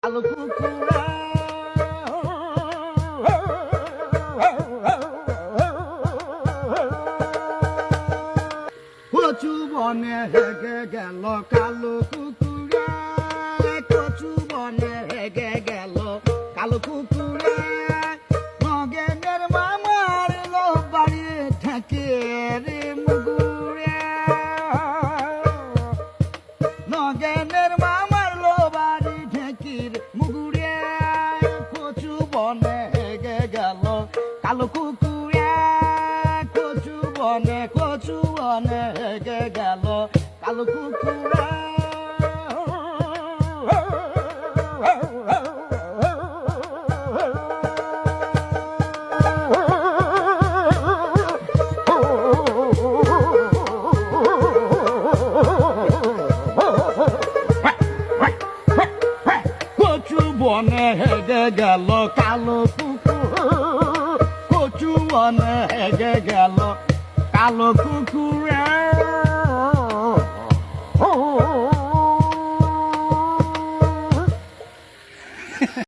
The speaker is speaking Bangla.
কালো কুকুরে কচু বনে হেগে গেল কালো কুকুরে, কচু বনে হেগে গেল কালো কুকুরে। নগেনের মামার লো বাড়ি ঠেকে রে মুগুরে, নগেনের মামার লো বাড়ি ঠেকির মুগুরে। কচু বনে হেগে গেল কালো কুকুরে, কচু বনে হেগে গেল কালো কুকুরে। কচু বনে হেগে গেল কালো কুকুর, কচু বনে হেগে গেল কালো কুকুরে।